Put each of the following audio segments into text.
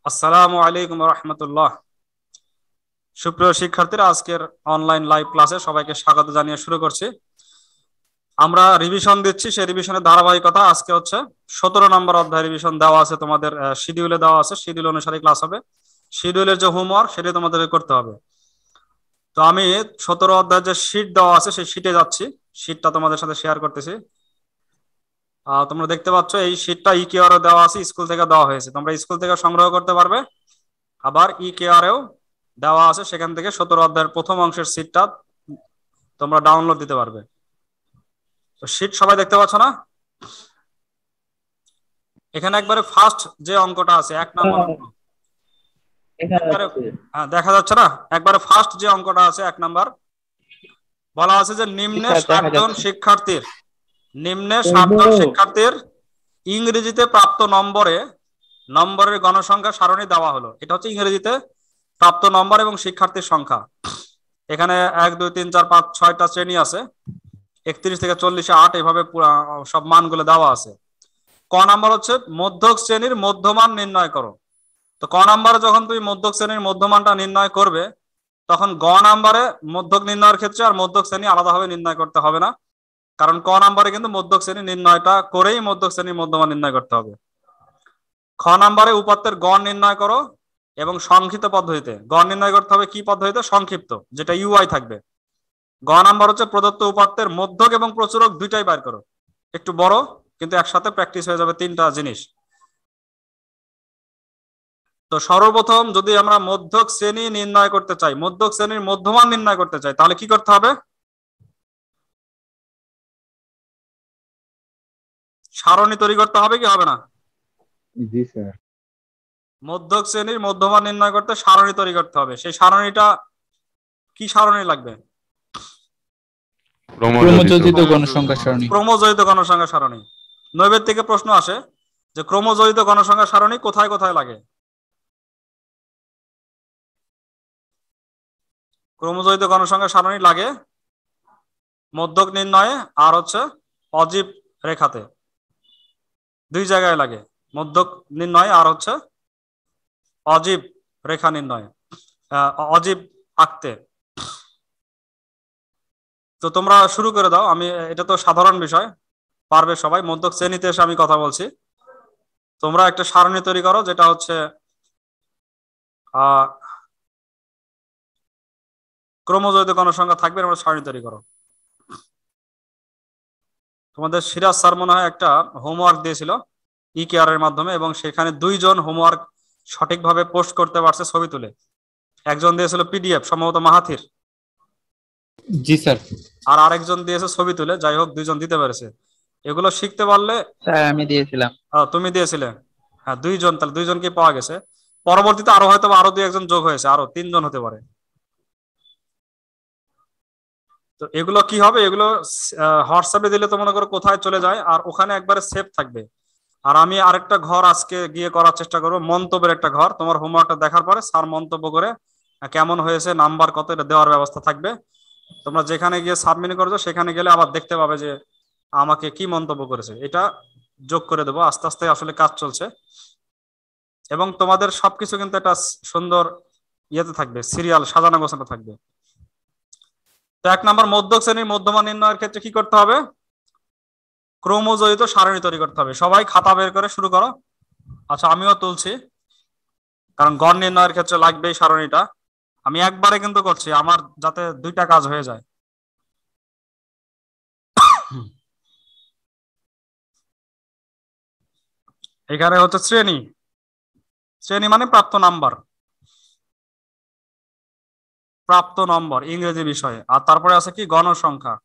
আসসালামু আলাইকুম রহমতুল্লাহ। সুপ্রিয় শিক্ষার্থীরা, আজকের অনলাইন লাইভ ক্লাসে সবাইকে স্বাগত জানিয়ে শুরু করছি। আমরা রিভিশন দিচ্ছি, সেই রিভিশনের ধারাবাহিকতা। আজকে হচ্ছে 17 নম্বর অধ্যায় রিভিশন দেওয়া আছে, তোমাদের শিডিউলে দেওয়া আছে। শিডিউল অনুসারে ক্লাস হবে। শিডিউলের যে হোমওয়ার্ক সেটা তোমাদের করতে হবে। তো আমি 17 অধ্যায়ের যে শিট দেওয়া আছে সেই শিটে যাচ্ছি। শিটটা তোমাদের সাথে শেয়ার করতেছি। তোমরা দেখতে পাচ্ছ এই শিটটা ইকিউআর দেওয়া আছে, স্কুল থেকে দেওয়া হয়েছে। তোমরা স্কুল থেকে সংগ্রহ করতে পারবে, আবার ইকেআরেও দেওয়া আছে, সেখান থেকে 17 অধ্যায়ের প্রথম অংশের সিটটা তোমরা ডাউনলোড দিতে পারবে। তো সিট সবাই দেখতে পাচ্ছ না? এখানে একবারে ফার্স্ট যে অঙ্কটা আছে 1 নম্বর অঙ্ক, একবারে দেখা যাচ্ছে না? একবারে ফার্স্ট যে অঙ্কটা আছে 1 নম্বর, বলা আছে যে নিম্নে 60 জন শিক্ষার্থীর ইংরেজিতে প্রাপ্ত নম্বরের গণসংখ্যা সারণী দেওয়া হলো। এটা হচ্ছে ইংরেজিতে প্রাপ্ত নম্বর এবং শিক্ষার্থীর সংখ্যা। এখানে 1 2 3 4 5 6টা শ্রেণী আছে, 31 থেকে 40 8 এভাবে সব মানগুলো দেওয়া আছে। ক নাম্বার হচ্ছে মধ্যক শ্রেণীর মধ্যমান নির্ণয় করো। তো ক নাম্বারে যখন তুমি মধ্যক শ্রেণীর মধ্যমানটা নির্ণয় করবে, তখন গ নাম্বারে মধ্যক নির্ণয়ের ক্ষেত্রে আর মধ্যক শ্রেণী আলাদাভাবে নির্ণয় করতে হবে না, কারণ ক নাম্বারে কিন্তু মধ্যক শ্রেণী নির্ণয়টা করেই মধ্যক শ্রেণীর মধ্যমান নির্ণয় করতে হবে। খ নাম্বারে উপাত্তের গড় নির্ণয় করো এবং সংক্ষিপ্ত পদ্ধতিতে। গড় নির্ণয় করতে হবে কি পদ্ধতিতে? সংক্ষিপ্ত, যেটা ইউআই থাকবে। গ নাম্বার হচ্ছে প্রদত্ত উপাত্তের মধ্যক এবং প্রচুরক দুইটাই বাইর করো। একটু বড়, কিন্তু একসাথে প্র্যাকটিস হয়ে যাবে 3টা জিনিস। তো সর্বপ্রথম যদি আমরা মধ্যক শ্রেণী নির্ণয় করতে চাই, মধ্যক শ্রেণীর মধ্যমান নির্ণয় করতে চাই, তাহলে কি করতে হবে? সারণী তৈরি করতে হবে কি হবে না? জি স্যার। মধ্যক শ্রেণীর মধ্যমান নির্ণয় করতে সারণী তৈরি করতে হবে। সেই সারণীটা কি সারণী লাগবে? ক্রমযোজিত গণসংখ্যা সারণী। ক্রমযোজিত গণসংখ্যা সারণী। নৈবেদ থেকে প্রশ্ন আসে যে ক্রমযোজিত গণসংখ্যা সারণী কোথায় কোথায় লাগে। ক্রমযোজিত গণসংখ্যা সারণী লাগে মধ্যক নির্ণয়ে আর হচ্ছে অজীব রেখাতে, দুই জায়গায় লাগে। মধ্যক নির্ণয় আর হচ্ছে অজীব রেখা নির্ণয়, অজীব আঁকতে। তো তোমরা শুরু করে দাও। আমি, এটা তো সাধারণ বিষয়, পারবে সবাই। মধ্যক শ্রেণীতে এসে আমি কথা বলছি। তোমরা একটা সারণী তৈরি করো, যেটা হচ্ছে ক্রমযোজিত গণসংখ্যা থাকবে, আমরা সারণী তৈরি করো। তোমাদের সিরাজ স্যার মনে হয় একটা হোমওয়ার্ক দিয়েছিল ইকেআর এর মাধ্যমে, এবং সেখানে 2 জন হোমওয়ার্ক সঠিকভাবে পোস্ট করতে পারছে ছবি তুলে। একজন দিয়েছিল পিডিএফ, সম্ভবত মাহাথির। জি স্যার। আর আরেকজন দিয়েছে ছবি তুলে। যাই হোক, 2 জন দিতে পেরেছে। এগুলো শিখতে পারলে। স্যার আমি দিয়েছিলাম। তুমি দিয়েছিলে? হ্যাঁ, 2 জন, তাহলে 2 জনকে পাওয়া গেছে। পরবর্তীতে আরো হয়তো আরো 2 1 জন যোগ হয়েছে, আরো 3 জন হতে পারে। তো এগুলো কি হবে? এগুলো হোয়াটসঅ্যাপে দিলে তো মনে করো কোথায় চলে যায়, আর ওখানে একবারে সেভ থাকবে। আর আমি আরেকটা ঘর আজকে গিয়ে করার চেষ্টা করবো, মন্তব্যের একটা ঘর। তোমার হোমওয়ার্কটা দেখার পরে স্যার মন্তব্য করে কেমন হয়েছে, নাম্বার কত, এটা দেওয়ার ব্যবস্থা থাকবে। তোমরা যেখানে গিয়ে সাবমিট করেছো সেখানে গেলে আবার দেখতে পাবে যে আমাকে কি মন্তব্য করেছে। এটা যোগ করে দেবো। আস্তে আস্তে আসলে কাজ চলছে, এবং তোমাদের সবকিছু কিন্তু একটা সুন্দর ইয়েতে থাকবে, সিরিয়াল সাজানো গোছানো থাকবে। তো 1 নম্বর মধ্যক শ্রেণীর মধ্যমান নির্ণয়ের ক্ষেত্রে কি করতে হবে? ক্রমযোজিত সারণী তৈরি করতে হবে। সবাই খাতা বের করে শুরু করো। আচ্ছা, আমিও তুলছি, কারণ গড় নির্ণয়ের ক্ষেত্রে লাগবে এই সারণীটা। আমি একবারে কিন্তু করছি, আমার যাতে 2টা কাজ হয়ে যায়। এখানে হচ্ছে শ্রেণী, শ্রেণী মানে প্রাপ্ত নম্বর ইংরেজি বিষয়ে। আর তারপরে আছে কি? গণসংখ্যা।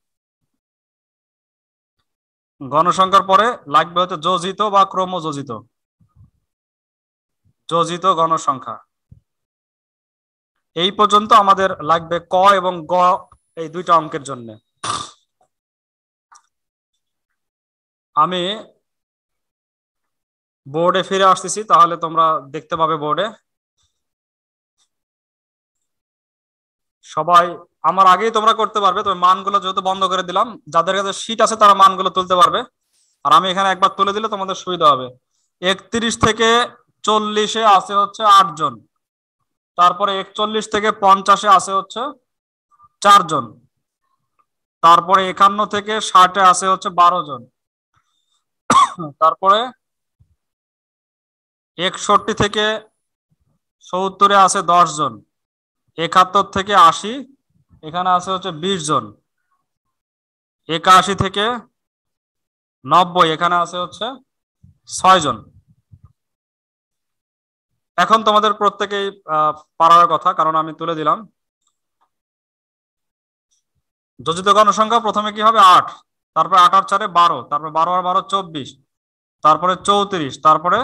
গণসংখ্যার পরে লাগবে হচ্ছে যোজিত বা ক্রমযোজিত, যোজিত গণসংখ্যা। এই পর্যন্ত আমাদের লাগবে ক এবং গ, এই 2টা অঙ্কের জন্য। আমি বোর্ডে ফিরে আসতেছি, তাহলে তোমরা দেখতে পাবে বোর্ডে। সবাই আমার আগেই তোমরা করতে পারবে, তবে মানগুলো যেহেতু বন্ধ করে দিলাম, যাদের কাছে শীট আছে তারা মানগুলো তুলতে পারবে। আর আমি এখানে একবার তুলে দিলে তোমাদের সুবিধা হবে। 31 থেকে 40-এ আছে হচ্ছে 8 জন, তারপরে 41 থেকে 50-এ আছে হচ্ছে 4 জন, তারপরে 51 থেকে 60-এ আছে হচ্ছে 12 জন, তারপরে 61 থেকে 70-এ আছে 10 জন, 71 থেকে 80 এখানে আছে হচ্ছে 20 জন, 81 থেকে 90 এখানে আছে হচ্ছে 6 জন। এখন তোমাদের প্রত্যেকেই পারার কথা, কারণ আমি তুলে দিলাম। যোজিত গণসংখ্যা প্রথমে কি হবে 8, তারপরে 8 আর 4-এ 12, তারপরে 12 আর 12 24, তারপরে 34, তারপরে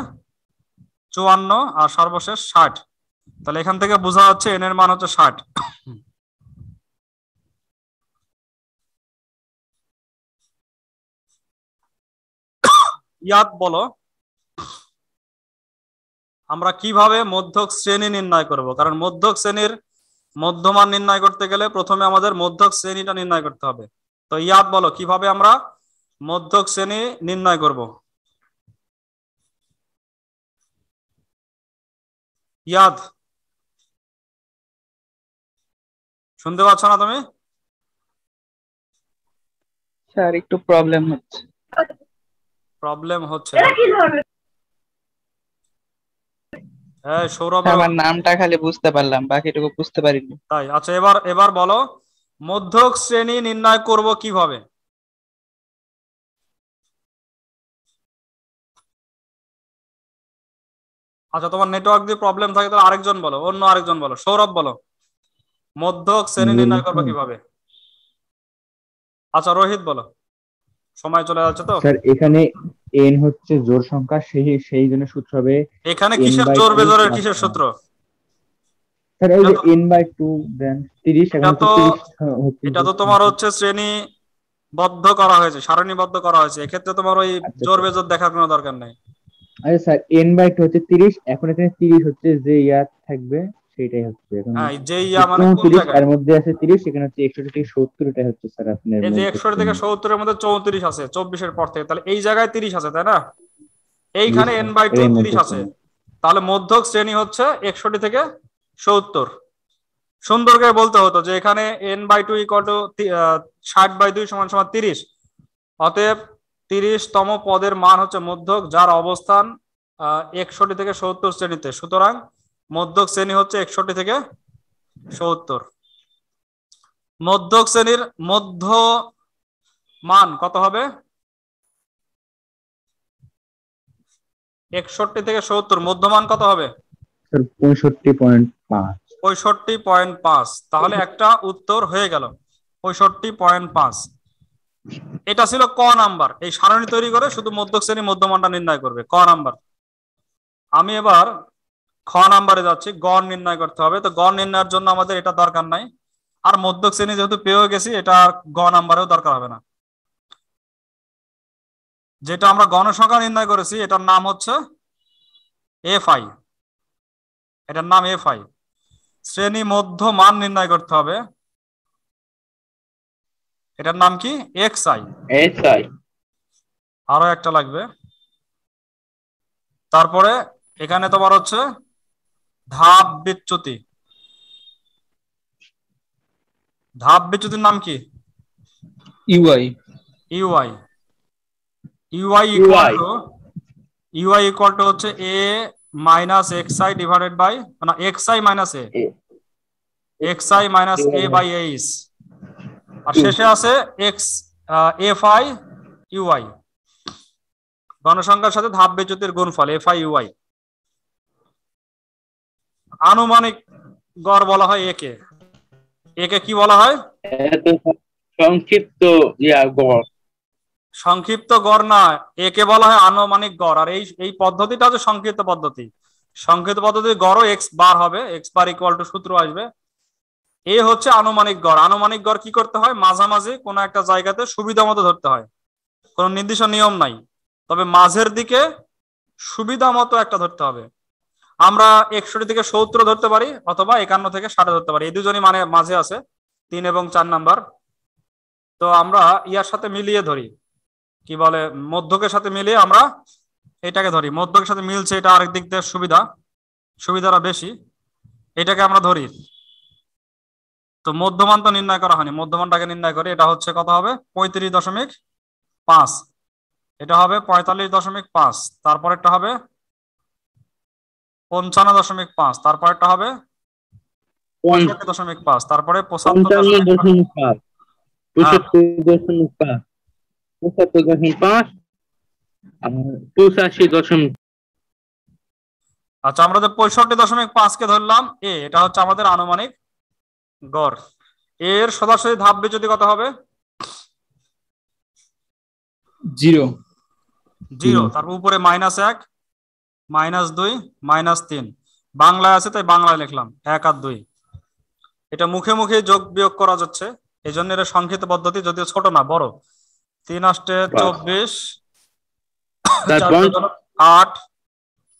54 আর সর্বশেষ 60। তাহলে এখান থেকে বোঝা যাচ্ছে এন এর মান হচ্ছে 60। ইয়াদ বলো আমরা কিভাবে মধ্যক শ্রেণী নির্ণয় করব, কারণ মধ্যক শ্রেণীর মধ্যমান নির্ণয় করতে গেলে প্রথমে আমাদের মধ্যক শ্রেণীটা নির্ণয় করতে হবে। তো ইয়াদ বলো কিভাবে আমরা মধ্যক শ্রেণী নির্ণয় করব। ইয়াদ শুনতে পাচ্ছ না তুমি? স্যার একটু প্রবলেম হচ্ছে। প্রবলেম হচ্ছে? হ্যাঁ সৌরভ, আমার নামটা খালি বুঝতে পারলাম, বাকিটুকু বুঝতে পারিনি। তাই আচ্ছা, এবার বলো মধ্যক শ্রেণী নির্ণয় করব কিভাবে। আচ্ছা তোমার নেটওয়ার্ক দিয়ে প্রবলেম থাকে তাহলে আরেকজন বলো, অন্য আরেকজন বলো। সৌরভ বলো মধ্যক শ্রেণী নির্ণয় করবো কিভাবে। আচ্ছা রোহিত বলো, সময় চলে যাচ্ছে তো। স্যার এখানে n হচ্ছে জোড় সংখ্যা, সেই জন্য সূত্র হবে এখানে n কিসের by জোড় 2 বেজোড়ের plus কিসের 1। সূত্র? স্যার ওই যে n/2 দেন 30, এখানে তো 30 হচ্ছে। এটা তো তোমার হচ্ছে শ্রেণীবদ্ধ করা হয়েছে, সারণীবদ্ধ করা হয়েছে, এক্ষেত্রে তোমার ওই আচ্ছা জোড় বেজোড় দেখার কোনো দরকার নেই। আচ্ছা স্যার n/2 হচ্ছে 30, এখন এখানে 30 হচ্ছে যে ইয়াদ থাকবে সেটাই হচ্ছে এখন হ্যাঁ যে ইয়া মানে কোন 34, জায়গায়? এর মধ্যে আছে 30, এখানে হচ্ছে 61 থেকে 70, এটা হচ্ছে স্যার আপনার এই যে মধ্যক 61 থেকে শ্রেণী। 70-এর মধ্যে 34 আছে 24-এর পর থেকে, তাহলে এই জায়গায় 30 আছে তাই না? জি এইখানে স্যার, n/2 এটাই 30 মধ্যক আছে, শ্রেণী। তাহলে মধ্যক শ্রেণী হচ্ছে 61 থেকে 70। সুন্দর করে বলতে হতো যে এখানে n/2 = 60/2 = 30, অতএব 30তম পদের মান হচ্ছে মধ্যক, যার অবস্থান 61 থেকে 70 শ্রেণীতে। সুতরাং মধ্যক শ্রেণী হচ্ছে 61 থেকে 70। মধ্যক শ্রেণীর মধ্য মান কত হবে? 61 থেকে 70 মধ্যমান কত হবে? স্যার 65.5। 65.5। তাহলে একটা উত্তর হয়ে গেল 65.5। এটা ছিল ক নাম্বার। এই সারণী তৈরি করে শুধু মধ্যক শ্রেণী মধ্যমানটা নির্ণয় করবে, ক নাম্বার। আমি এবার খ নাম্বারে যাচ্ছি, গড় নির্ণয় করতে হবে। তো গড় নির্ণয়ের জন্য আমাদের এটা দরকার নাই, আর মধ্যক শ্রেণী যেহেতু পেয়ে গেছি এটা গ নাম্বারেও দরকার হবে না। যেটা আমরা গণসংখ্যা নির্ণয় করেছি এটার নাম হচ্ছে এফআই, এটার নাম এফআই। শ্রেণী মধ্য মান নির্ণয় করতে হবে, এটার নাম কি? এক্সআই। আরো একটা লাগবে। তারপরে এখানে তোমার হচ্ছে ধাপ বিচ্যুতি। ধাপ বিচ্যুতির নাম কি? U i. U i. U i equal to হচ্ছে a minus x i divided by, না x i minus a, x i minus a by h, আর শেষে আছে এক্স এফআই ইউআই। গণসংখ্যার সাথে ধাপ বিচ্যুতির গুণফল এফআই ইউআই। আনুমানিক গড় বলা হয় একে। একে কি বলা হয়? সংক্ষিপ্ত গড়। সংক্ষিপ্ত গড় না, একে বলা হয় আনুমানিক গড়। আর এই পদ্ধতিটা হচ্ছে সংক্ষিপ্ত পদ্ধতি। সংক্ষিপ্ত পদ্ধতি গড়ও এক্স বার হবে, এক্স বার ইকুয়াল টু সূত্র আসবে। এ হচ্ছে আনুমানিক গড়। আনুমানিক গড় কি করতে হয়? মাঝামাঝি কোনো একটা জায়গাতে সুবিধা মতো ধরতে হয়, কোনো নির্দিষ্ট নিয়ম নাই, তবে মাঝের দিকে সুবিধা মতো একটা ধরতে হবে। আমরা 61 থেকে 70 ধরতে পারি, অথবা 51 থেকে 60 ধরতে পারি, এই দুজনই মানে মাঝে আছে, 3 এবং 4 নাম্বার। তো আমরা ইয়ার সাথে মিলিয়ে ধরি, কি বলে, মধ্যকের সাথে মিলিয়ে আমরা এটাকে ধরি, মধ্যকের সাথে মিলছে, এটা আরেক দিক দিয়ে সুবিধাটা বেশি, এটাকে আমরা ধরি। তো মধ্যমান তো নির্ণয় করা হয়নি, মধ্যমানটাকে নির্ণয় করি। এটা হচ্ছে কত হবে? 35.5। এটা হবে 45.5। তারপরেরটা হবে 55.5। তারপরেরটা হবে 65.5। তারপরে 75.5। 55.5, হ্যাঁ 75.5, 75.5, 85. আচ্ছা, আমরা যে 65.5 কে ধরলাম এটা হচ্ছে আমাদের আনুমানিক গড়। এর সরাসরি ধাপবে যদি কত হবে? 0। 0। তারপর উপরে -1, -2, -3। বাংলায় আছে তাই বাংলায় লিখলাম 1 আর 2। এটা মুখে মুখে যোগ বিয়োগ করা যাচ্ছে, এই জন্য এটা সংক্ষিপ্ত পদ্ধতি, যদিও ছোট না বড়। 3 8 24, 4 2 8,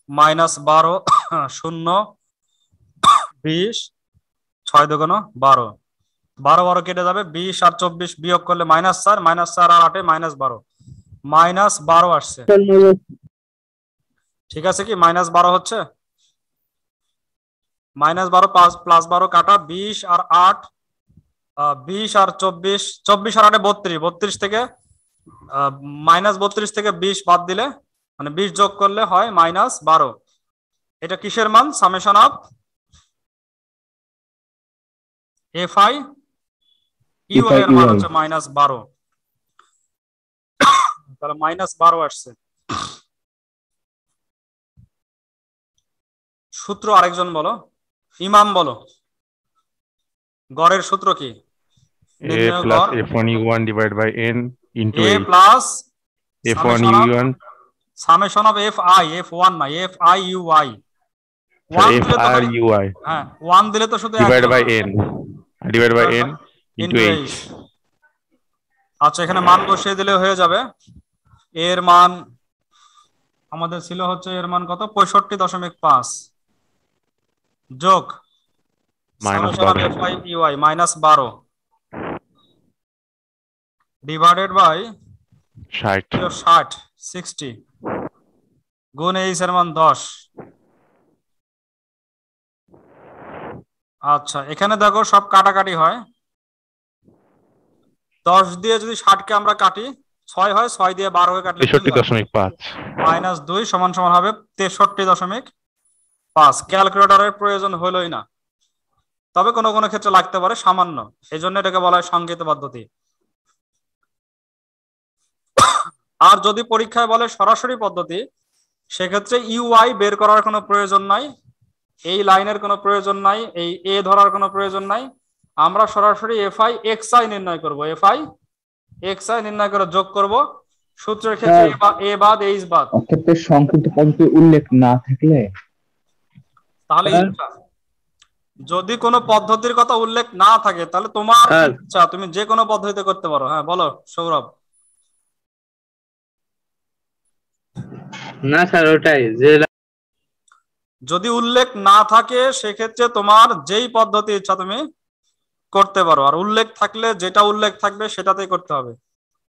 -12, 0, 20, 6 2 12। 12 12 কেটে যাবে, 20 আর 24 বিয়োগ করলে -4, -4 আর 8 -12, -12 আসছে। ঠিক আছে কি? -12 হচ্ছে, -12 +12 কাটা, 20 আর 8, 20 আর 24, 24 আর 8 32, 32 থেকে -32 থেকে 20 বাদ দিলে, মানে 20 যোগ করলে হয় -12। এটা কিসের মান? সামেশন অফ FI UI এর মান হচ্ছে -12। তাহলে -12 আসছে। সূত্র আরেকজন বলো, ইমাম বলো, গড়ের সূত্র কি? A plus F1U1 divided by N into A 8. Plus F1U1, summation of FI, F1 না, FIUI। 1 দিলে তো FRUI হ্যাঁ 1 দিলে তো শুধু divided by N, divided by N into 8. আচ্ছা, এখানে মান বসিয়ে দিলে হয়ে যাবে। এর মান আমাদের ছিল হচ্ছে, এর মান কত? 65.5 যোগ FIUI -12 ডিভাইডেড বাই 60 গুণ এইচ এর মান 10। আচ্ছা, এখানে দেখো সব কাটাকাটি হয়। 10 দিয়ে যদি 60 কে আমরা কাটি 6 হয়, 6 দিয়ে 12 কে কাটলে 63.5. -2 সমান সমান হবে 63.5। ক্যালকুলেটরের প্রয়োজন হলোই না, তবে কোনো কোনো ক্ষেত্রে লাগতে পারে সামান্য, এই জন্য এটাকে বলা হয় সংক্ষিপ্ত পদ্ধতি। আর যদি পরীক্ষায় বলে সরাসরি পদ্ধতি, সেক্ষেত্রে ইউআই বের করার কোনো প্রয়োজন নাই, এই লাইনের কোনো প্রয়োজন নাই, এই এ ধরার কোনো প্রয়োজন নাই। আমরা সরাসরি FI XI নির্ণয় করব, FI XI নির্ণয় করে যোগ করব। সূত্রের ক্ষেত্রে এ বাদ এইচ বাদ। অর্থাৎ সংক্ষিপ্ত পদ্ধতি উল্লেখ না থাকলে, তাহলে যদি কোনো পদ্ধতির কথা উল্লেখ না থাকে, তাহলে তোমার ইচ্ছা, তুমি যে কোনো পদ্ধতিতে করতে পারো। হ্যাঁ বলো সৌরভ। না স্যার, ওটাই যে যদি উল্লেখ না থাকে সেক্ষেত্রে তোমার যেই পদ্ধতি ইচ্ছা তুমি করতে পারো, আর উল্লেখ থাকলে যেটা উল্লেখ থাকবে সেটাতেই করতে হবে,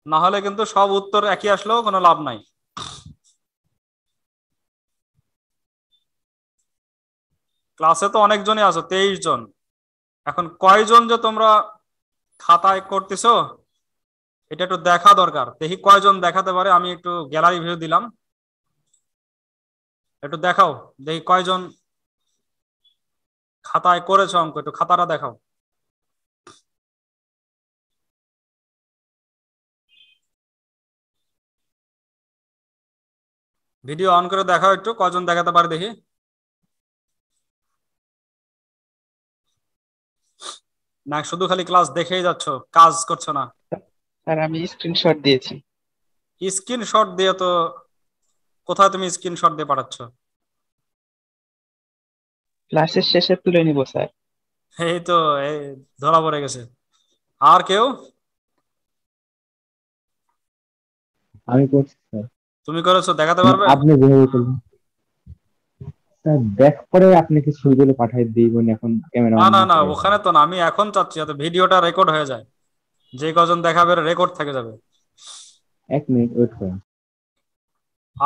না হলে কিন্তু সব উত্তর একই আসলেও কোনো লাভ নাই। ক্লাসে তো অনেকজনই আছো, 23 জন। এখন কয়জন যে তোমরা খাতায় করতেছো এটা একটু দেখা দরকার, দেখি কয়জন দেখাতে পারে। আমি একটু গ্যালারি ভিউ দিলাম, একটু দেখাও দেখি কয়জন খাতায় করেছো অঙ্ক, একটু খাতাটা দেখাও। ভিডিও অন করে দেখাও একটু, কয়জন দেখাতে পারে দেখি। না শুধু খালি ক্লাস দেখেই যাচ্ছ, কাজ করছো না? স্যার আমি স্ক্রিনশট দিয়েছি। স্ক্রিনশট দিয়ে তো, কোথায় তুমি স্ক্রিনশট দিয়ে পাঠাচ্ছ? ক্লাসের শেষে তুলে নিব স্যার। এই তো, এই ধরা পড়ে গেছে। আর কেউ? আমি করছি স্যার। তুমি করেছো, দেখাতে পারবে? আপনি যেভাবে করবেন স্যার, দেখ পরে আপনাকে ছবিগুলো পাঠিয়ে দিব এখন ক্যামেরা। না না না, ওখানে তো না, আমি এখন চাচ্ছি যাতে ভিডিওটা রেকর্ড হয়ে যায়, যে কজন দেখাবে রেকর্ড থেকে যাবে। 1 মিনিট ওয়েট করুন।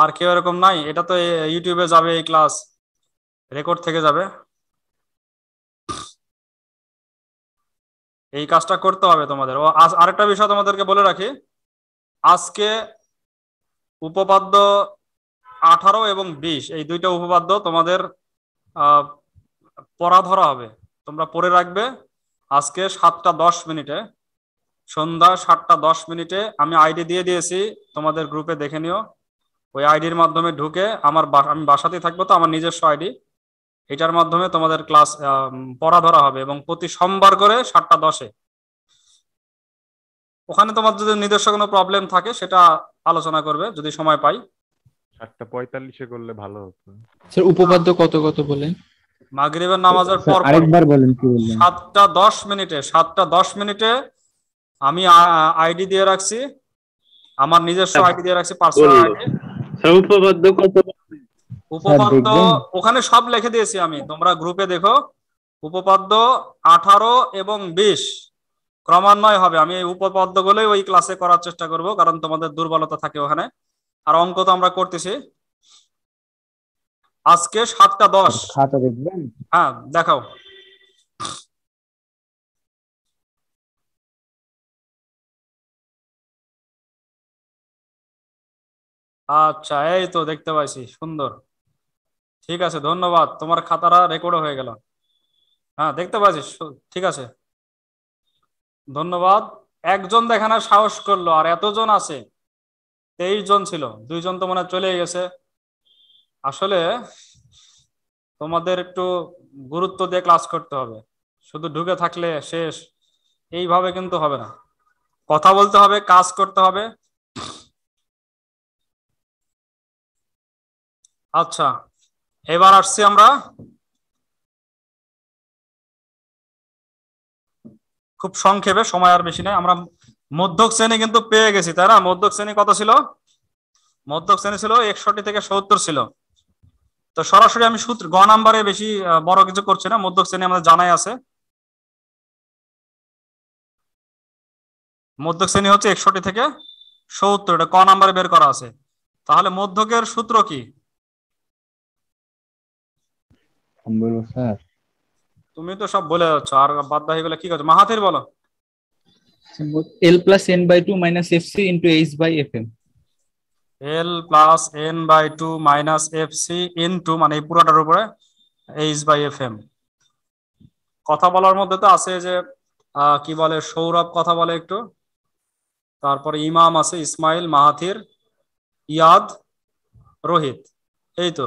আর কেউ এরকম নাই? এটা তো ইউটিউবে যাবে, এই ক্লাস রেকর্ড থেকে যাবে। এই কাজটা করতে হবে তোমাদের। ও আরেকটা বিষয় তোমাদেরকে বলে রাখি, আজকে উপপাদ্য 18 এবং 20 এই দুইটা উপপাদ্য তোমাদের পড়া ধরা হবে, তোমরা পড়ে রাখবে। আজকে 7টা 10 মিনিটে, সন্ধ্যা 7টা 10 মিনিটে আমি আইডি দিয়ে দিয়েছি, তোমাদের গ্রুপে দেখে নিও। ওই আইডির মাধ্যমে ঢুকে আমি বাসাতেই থাকবো, তো আমার নিজস্ব আইডি, এটার মাধ্যমে তোমাদের ক্লাস পড়া ধরা হবে এবং প্রতি সোমবার করে 7টা 10-এ। ওখানে তোমার যদি নিজস্ব কোনো প্রবলেম থাকে সেটা আলোচনা করবে যদি সময় পাই। 7টা 45-এ করলে ভালো হতো। স্যার উপপাদ্য কত কত বলেন? মাগরিবের নামাজের স্যার, পর আরেকবার বলেন কি বললেন? 7টা 10 মিনিটে আমি আইডি দিয়ে রাখছি, আমার নিজস্ব আইডি দিয়ে রাখছি, পার্সোনাল আইডি। উপপাদ্য কত? উপপাদ্য দেখবেন? ওখানে সব লিখে দিয়েছি আমি, তোমরা গ্রুপে দেখো। উপপাদ্য 18 এবং 20 ক্রমান্বয়ে হবে। আমি এই উপপাদ্য গুলোই ওই ক্লাসে করার চেষ্টা করব, কারণ তোমাদের দুর্বলতা থাকে ওখানে। আর অঙ্ক তো আমরা করতেছি। আজকে 7টা 10। খাতা দেখবেন? হ্যাঁ দেখাও। আচ্ছা, এই তো দেখতে পাইছি, সুন্দর, ঠিক আছে, ধন্যবাদ। তোমার খাতাটা রেকর্ড হয়ে গেল। হ্যাঁ দেখতে পাচ্ছি, ঠিক আছে, ধন্যবাদ। একজন দেখানোর সাহস করলো, আর এতজন আছে, 23 জন ছিল, 2 জন তো মনে হয় চলে গেছে। আসলে তোমাদের একটু গুরুত্ব দিয়ে ক্লাস করতে হবে, শুধু ঢুকে থাকলে শেষ, এইভাবে কিন্তু হবে না। কথা বলতে হবে, কাজ করতে হবে। আচ্ছা, এবার আসছি আমরা খুব সংক্ষেপে, সময় আর বেশি নেই। আমরা মধ্যক শ্রেণী কিন্তু পেয়ে গেছি, তাই না? মধ্যক শ্রেণী কত ছিল? মধ্যক শ্রেণী ছিল 61 থেকে 70 ছিল। তো সরাসরি আমি সূত্র গ নাম্বারে বেশি বড় কিছু করছি না, মধ্যক শ্রেণী আমাদের জানাই আছে। মধ্যক শ্রেণী হচ্ছে 61 থেকে 70, এটা ক নাম্বারে বের করা আছে। তাহলে মধ্যকের সূত্র কি? বলবো স্যার? তুমি তো সব বলে যাচ্ছ, আর বাদ বাকি গুলো কি করছো? মাহাথির বলো। L+n/2 - fc into h/fm। L+n/2 - fc into, মানে এই পুরোটার উপরে h/fm। কথা বলার মধ্যে তো আছে যে কি বলে, সৌরভ কথা বলে একটু, তারপরে ইমাম আছে, ইসমাইল, মাহাথির, ইয়াদ, রোহিত, এই তো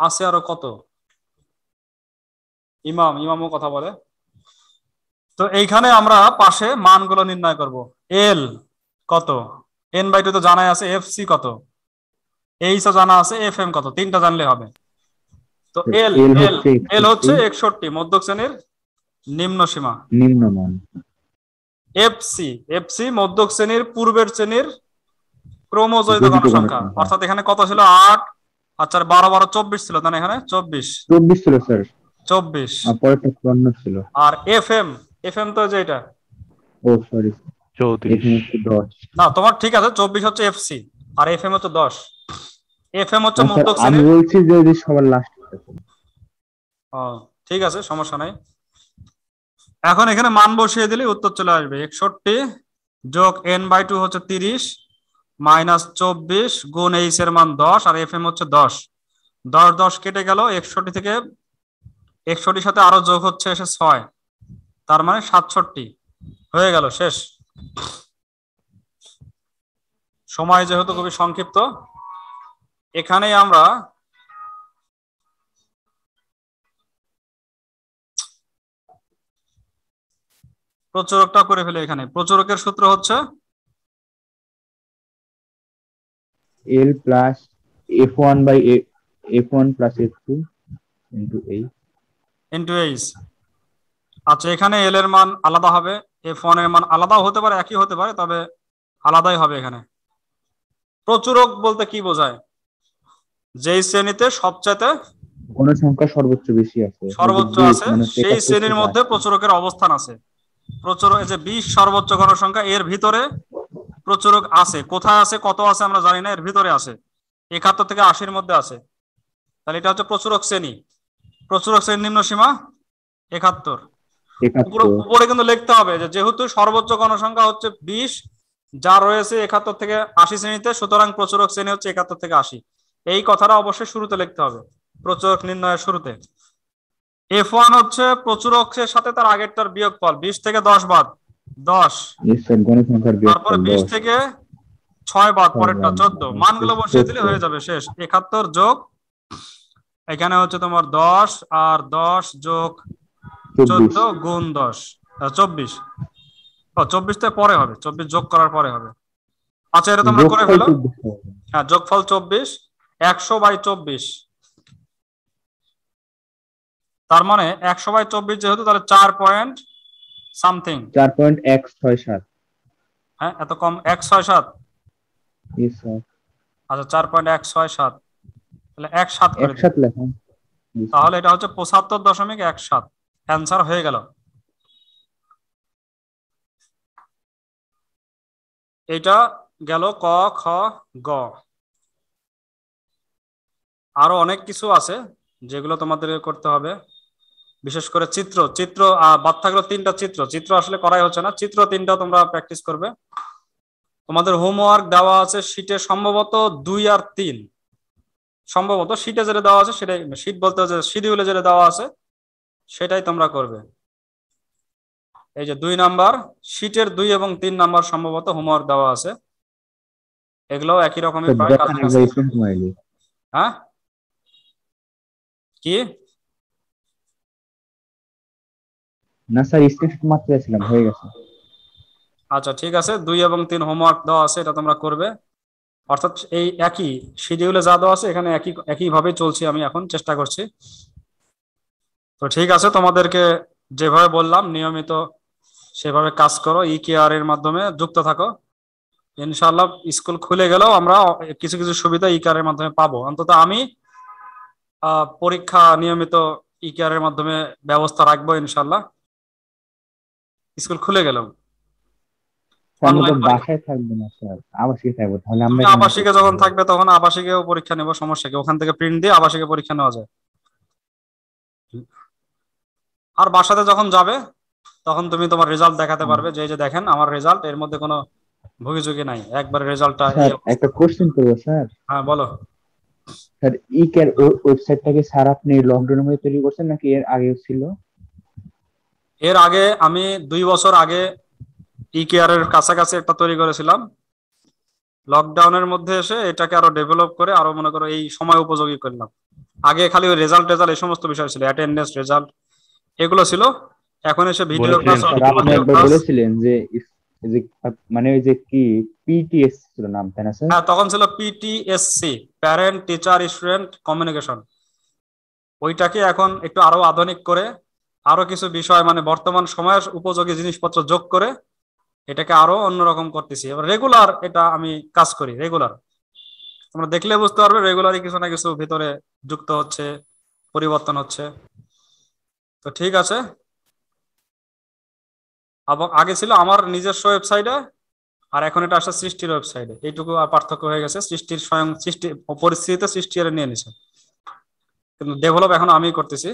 আছে। আরো কত? ইমামও কথা বলে। তো এইখানে আমরা পাশে মানগুলো নির্ণয় করব। এল কত, n/2 তো জানাই আছে, fc কত, এইচ ও জানা আছে, fm কত, তিনটা জানলে হবে। তো এল এল এল হচ্ছে 61, মধ্যক শ্রেণীর নিম্ন সীমা। নিম্নমান। এফসি এফসি মধ্যক শ্রেণীর পূর্বের শ্রেণীর ক্রমজৈত গণসংখ্যা। অর্থাৎ এখানে কত ছিল? 8, আচ্ছা 12 12 24 ছিল, তাই না? এখানে 24 ছিল স্যার। 24 আর পরেরটা 54 ছিল। আর এফএম এফএম তো যেটা, ও সরি, 34। না তোমার ঠিক আছে, 24 হচ্ছে এফসি আর এফএম হচ্ছে 10। এফএম হচ্ছে মধ্যক আমি শ্রেণীর। বলছি যে যদি সবার লাস্ট। ও ঠিক আছে, সমস্যা নাই। এখন এখানে মান বসিয়ে দিলে উত্তর চলে আসবে। 61 যোগ n/2 হচ্ছে 30 মাইনাস 24 গুণ এইচ এর মান 10 আর এফএম হচ্ছে 10। 10 10 কেটে গেল, 61 থেকে 61 সাথে আরো যোগ হচ্ছে এসে 6, তার মানে 67 হয়ে গেল, শেষ। সময় যেহেতু খুবই সংক্ষিপ্ত, এখানেই আমরা প্রচুরকটা করে ফেলি। এখানে প্রচুরকের সূত্র হচ্ছে L plus f1 by f1 plus f2 into h। আচ্ছা, এখানে এল এর মান আলাদা হবে, f1 এর মান আলাদাও হতে পারে, একই হতে পারে, তবে আলাদাই হবে। এখানে প্রচুরক বলতে কি বোঝায়? যেই শ্রেণীতে সবচাইতে কোন সংখ্যা সর্বোচ্চ বেশি আছে, সর্বোচ্চ আছে, সেই শ্রেণীর মধ্যে প্রচুরকের অবস্থান আছে। প্রচুরক যে 20 সর্বোচ্চ গণসংখ্যা, এর ভিতরে প্রচুরক আছে। কোথায় আছে, কত আছে আমরা জানি না, এর ভিতরে আছে। 71 থেকে 80-র মধ্যে আছে, তাহলে এটা হচ্ছে প্রচুরক শ্রেণী। প্রচুরক শ্রেণীর নিম্ন সীমা 71। উপরে কিন্তু লিখতে হবে যে যেহেতু সর্বোচ্চ গণসংখ্যা হচ্ছে 20 যা রয়েছে 71 থেকে 80 শ্রেণীতে, সুতরাং প্রচুরক শ্রেণী হচ্ছে 71 থেকে 80। এই কথাটা অবশ্যই শুরুতে লিখতে হবে, প্রচুরক নির্ণয়ের শুরুতে। F1 হচ্ছে প্রচুরকের সাথে তার আগেরটার বিয়োগফল, 20 থেকে 10 বাদ 10, তারপরে 20 থেকে 6 বাদ পরেরটা 14, মানগুলো বসিয়ে দিলে হয়ে যাবে, শেষ। 71 যোগ এখানে হচ্ছে তোমার 10 আর 10 যোগ 14 গুণ 10 24। 24 তে পরে হবে, 24 যোগ করার পরে হবে। আচ্ছা, এটা তোমরা করে ফেলো। হ্যাঁ, যোগফল 24, 100/24। তার মানে 100/24 যেহেতু, তাহলে 4 পয়েন্ট সামথিং, 4.167। হ্যাঁ, এত কম, 167। আচ্ছা, 4.167, তাহলে 17 করে দিই। তাহলে এটা হচ্ছে 75.17। অ্যান্সার হয়ে গেল। এটা গেল ক, খ, গ। আরো অনেক কিছু আছে যেগুলো তোমাদের করতে হবে, বিশেষ করে চিত্র। বাদ থাকলো 3টা চিত্র। চিত্র আসলে করাই হচ্ছে না, চিত্র 3টা তোমরা প্র্যাকটিস করবে। তোমাদের হোমওয়ার্ক দেওয়া আছে শীটে সম্ভবত 2 আর 3, সম্ভবত শীটে যেটা দেওয়া আছে সেটাই, শীট বলতে হচ্ছে শিডিউলে যেটা দেওয়া আছে সেটাই তোমরা করবে। এই যে 2 নাম্বার, শীটের 2 এবং 3 নাম্বার সম্ভবত হোমওয়ার্ক দেওয়া আছে। এগুলো একই রকমের প্রায় কাছাকাছি। হ্যাঁ, কি না স্যার, স্ক্রিনশট মারতে চাইছিলাম, হয়ে গেছে। আচ্ছা, ঠিক আছে, 2 এবং 3 হোমওয়ার্ক দেওয়া আছে, এটা তোমরা করবে। অর্থাৎ এই একই শিডিউলে যা দেওয়া আছে এখানে একইভাবে চলছি, আমি এখন চেষ্টা করছি। তো ঠিক আছে, তোমাদেরকে যেভাবে বললাম নিয়মিত সেভাবে কাজ করো, ইকেআর এর মাধ্যমে যুক্ত থাকো। ইনশাআল্লাহ স্কুল খুলে গেলেও আমরা কিছু কিছু সুবিধা ইকেআর এর মাধ্যমে পাবো। অন্তত আমি পরীক্ষা নিয়মিত ইকেআর এর মাধ্যমে ব্যবস্থা রাখবো ইনশাআল্লাহ, স্কুল খুলে গেলেও। বাসায় থাকবো না স্যার, আবাসিকে থাকবো। তাহলে আমরা আবাসিকে যখন থাকবে তখন আবাসিকেও পরীক্ষা নেবো, সমস্যা কি? ওখান থেকে প্রিন্ট দিয়ে আবাসিকে পরীক্ষা নেওয়া যায়। আর বাসাতে যখন যাবে তখন তুমি তোমার রেজাল্ট দেখাতে পারবে, যে যে দেখেন আমার রেজাল্ট, এর মধ্যে কোনো ভুগিচুকি নাই, একবার রেজাল্টটা। একটা কোশ্চেন করবো স্যার। হ্যাঁ, বলো। স্যার, ইকেআর ওয়েবসাইটটাকে স্যার আপনি লকডাউনের মধ্যে তৈরি করছেন নাকি এর আগেও ছিল? এর আগে আমি 2 বছর আগে ইকেআর এর কাছাকাছি একটা তৈরি করেছিলাম। লকডাউনের মধ্যে এসে এটাকে আরো ডেভেলপ করে আরো মনে করো এই সময় উপযোগী করলাম। আগে খালি ওই রেজাল্ট এই সমস্ত বিষয় ছিল, অ্যাটেন্ডেন্স, রেজাল্ট, এগুলো ছিল। এখন এসে ভিডিও ক্লাস। আপনি একবার বলেছিলেন যে মানে ওই যে কি পিটিএস ছিল নাম, তাই না স্যার? হ্যাঁ, তখন ছিল পিটিএসসি, প্যারেন্ট টিচার স্টুডেন্ট কমিউনিকেশন। ওইটাকে এখন একটু আরো আধুনিক করে আরো কিছু বিষয় মানে বর্তমান সময়ের উপযোগী জিনিসপত্র যোগ করে এটাকে আরো অন্যরকম করতেছি। এবার রেগুলার এটা আমি কাজ করি, রেগুলার। তোমরা দেখলে বুঝতে পারবে রেগুলারই কিছু না কিছু ভিতরে যুক্ত হচ্ছে, পরিবর্তন হচ্ছে। তো ঠিক আছে, আগে ছিল আমার নিজস্ব ওয়েবসাইটে, আর এখন এটা আসলে সৃষ্টির ওয়েবসাইটে। এইটুকু পার্থক্য হয়ে গেছে, সৃষ্টির স্বয়ং সৃষ্টি পরিস্থিতিতে সৃষ্টি এর নিয়ে নিছে, কিন্তু ডেভেলপ এখন আমি করতেছি।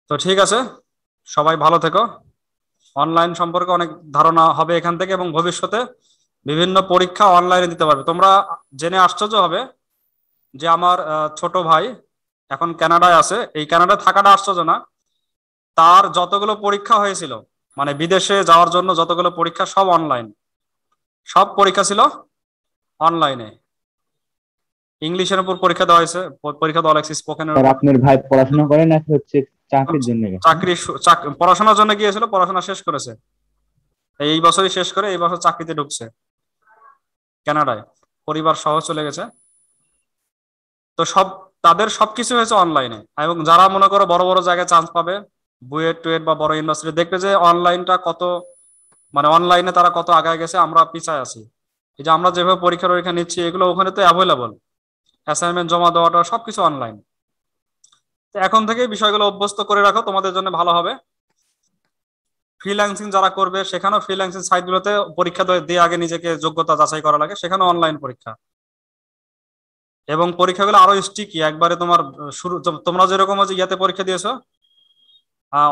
তো ঠিক আছে, সবাই ভালো থেকো। অনলাইন সম্পর্কে অনেক ধারণা হবে এখান থেকে, এবং ভবিষ্যতে বিভিন্ন পরীক্ষা অনলাইনে দিতে পারবে। তোমরা জেনে আশ্চর্য হবে যে আমার ছোট ভাই এখন কানাডায় আছে। এই কানাডায় থাকাটা আশ্চর্য না, তার যতগুলো পরীক্ষা হয়েছিল মানে বিদেশে যাওয়ার জন্য যতগুলো পরীক্ষা সব অনলাইন, সব পরীক্ষা ছিল অনলাইনে। ইংলিশের উপর পরীক্ষা দেওয়া হয়েছে, পরীক্ষা দেওয়া লাগছে স্পোকেনের উপর। আপনার ভাই পড়াশোনা করে নাকি হচ্ছে চাকরির জন্য? পড়াশোনার জন্য গিয়েছিল, পড়াশোনা শেষ করেছে, এই বছরই শেষ করে এই বছর চাকরিতে ঢুকছে কানাডায়, পরিবার সহ চলে গেছে। তো তাদের সবকিছু হয়েছে অনলাইনে। এবং যারা মনে করো বড় বড় জায়গায় চান্স পাবে, বুয়েট টুয়েট বা বড় ইউনিভার্সিটি, দেখবে যে অনলাইনটা কত, মানে অনলাইনে তারা কত আগায় গেছে, আমরা পিছায় আছি। এই যে আমরা যেভাবে পরীক্ষা নিচ্ছি এগুলো ওখানে তো অ্যাভেলেবল, অ্যাসাইনমেন্ট জমা দেওয়াটা সবকিছু অনলাইন। তো এখন থেকে বিষয়গুলো অভ্যস্ত করে রাখো, তোমাদের জন্য ভালো হবে। ফ্রিল্যান্সিং যারা করবে সেখানেও ফ্রিল্যান্সিং সাইটগুলোতে পরীক্ষা দিয়ে আগে নিজেকে যোগ্যতা যাচাই করা লাগে, সেখানেও অনলাইন পরীক্ষা। এবং পরীক্ষাগুলো আরো স্টিকি, একবারে তোমার শুরু তোমরা যেরকম হচ্ছে ইয়াতে পরীক্ষা দিয়েছো,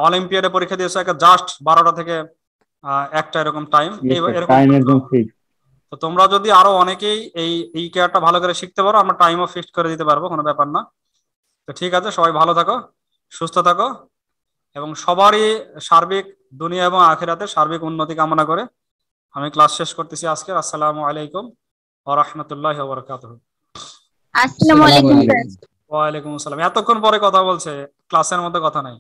অলিম্পিয়াডে পরীক্ষা দিয়েছো, একটা জাস্ট 12টা থেকে 1টা এরকম টাইম, এরকম টাইম একদম ফিক্স। তো তোমরা যদি আরো অনেকেই এই কেয়ারটা ভালো করে শিখতে পারো, আমরা টাইমও ফিক্সড করে দিতে পারবো, কোনো ব্যাপার না। তো ঠিক আছে, সবাই ভালো থাকো, সুস্থ থাকো, এবং সবারই সার্বিক দুনিয়া এবং আখিরাতে সার্বিক উন্নতি কামনা করে আমি ক্লাস শেষ করতেছি আজকে। আসসালামু আলাইকুম ওয়া রাহমাতুল্লাহি ওয়া বারাকাতুহু। আসসালামু আলাইকুম স্যার। ওয়া আলাইকুম আসসালাম। এতক্ষণ পরে কথা বলছে, ক্লাসের মধ্যে কথা নাই।